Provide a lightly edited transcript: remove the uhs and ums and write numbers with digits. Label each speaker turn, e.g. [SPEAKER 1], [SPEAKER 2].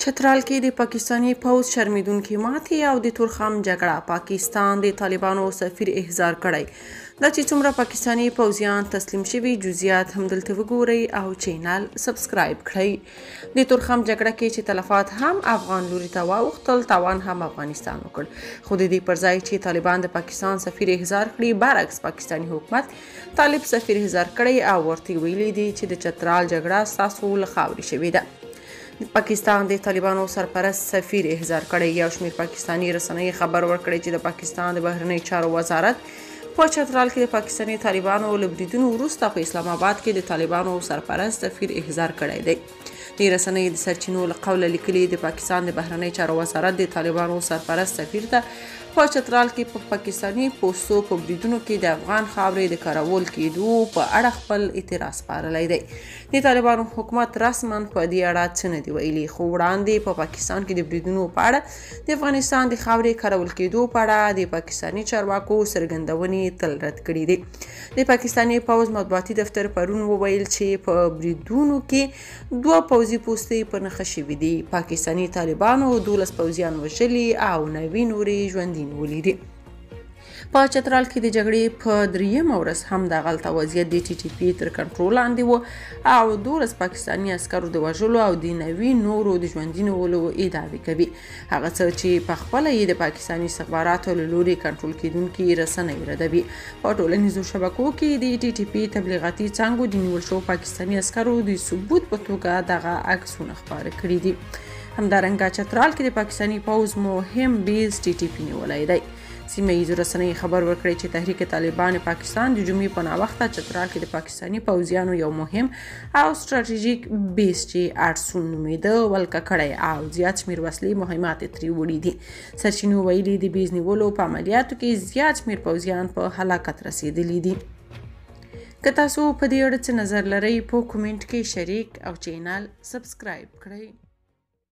[SPEAKER 1] چترال کې د پاکستاني پوځ شرمېدونکې ماتې او د تورخم جګړه پاکستان د طالبانو سفیر احضار کړی. دا چې څومره پاکستاني پوځیان تسلیم شوي جزئیات هم دلته وګورئ او چینل سبسکرایب کړئ. د تورخم جګړه کې چې تلفات هم افغان لوري ته واوښتل، تاوان هم افغانستان وکړ، خو د دې پر ځای چې طالبان د پاکستان سفیر احضار کړي، برعکس پاکستاني حکومت طالب سفیر احضار کړی او ورته ویلي دي چې د چترال جګړه ستاسو له خاورې شوې ده. پاکستان د طالبانو سرپرست سفیر احضار کړی. یو شمېر پاکستاني رسنۍ خبر ورکړی چې د پاکستان د بهرنیو چارو وزارت په چترال کې د پاکستاني طالبانو له بریدونو وروسته په اسلام آباد کې د طالبانو سرپرست سفیر احضار کړی دی. د رسنۍ د سرچینو له قوله لیکلي د پاکستان د بهرنیو چارو وزارت د طالبانو سرپرست سفیر ته په چترال کې په پاکستاني پوستو په بریدونو کې د افغان خاورې د کارول کېدو په اړه خپل اعتراض سپارلی دی. د طالبانو حکومت رسما په دې اړه څه نه دي ویلي، خو وړاندې په پاکستان کې د بریدونو په اړه د افغانستان د خاورې کارول کېدو په اړه د پاکستاني چارواکو څرګندونې تل رد کړي دي. د پاکستاني پوځ مطبوعاتي دفتر پرون وویل چې په بریدونو کې 2 پوځي پوستې په نښه شوي دي. پاکستاني طالبانو 12 پوځیان وژلي او 9 نورې ژوندي نیولي دي. په چترال کې د جګړې په 3مه ورځ هم دغلته وضعیت د TTP تر کنټرول لاندې و او 12 پاکستاني عسکرو د وژلو او د 9 نورو د ژوندي نیولو ادعاوې کوي. هغه څه چې په خپله یې د پاکستاني استخباراتو له لوري کنټرول کېدونکي رسنۍ ردوي. په ټولنیزو شبکو کې د TTP تبلیغاتي څانګو د نیول شوو پاکستاني عسکرو د ثبوت په توګه دغه عکسونه خپاره کړي دي. همدارنګه چترال کې د پاکستاني پوځ مهم بیس TTP نیولی دی. سیمه ییزو رسنۍ خبر ورکړی چې تحریک طالبان پاکستان د جمعې په ناوخته چترال کې د پاکستاني پوځیانو یو مهم او ستراتیژیک بیس چې اټسون نومیده ولکه کړی او زیات شمېر وسلې مهمات ترې وړي دي. سرچینو ویلي د بیس نیولو په عملیاتو کې زیات شمېر پوځیان په هلاکت رسېدلي دي. که تاسو په دې اړه څه نظر لرئ په کومنټ کې شریک او چینل سبسکرایب کړئ.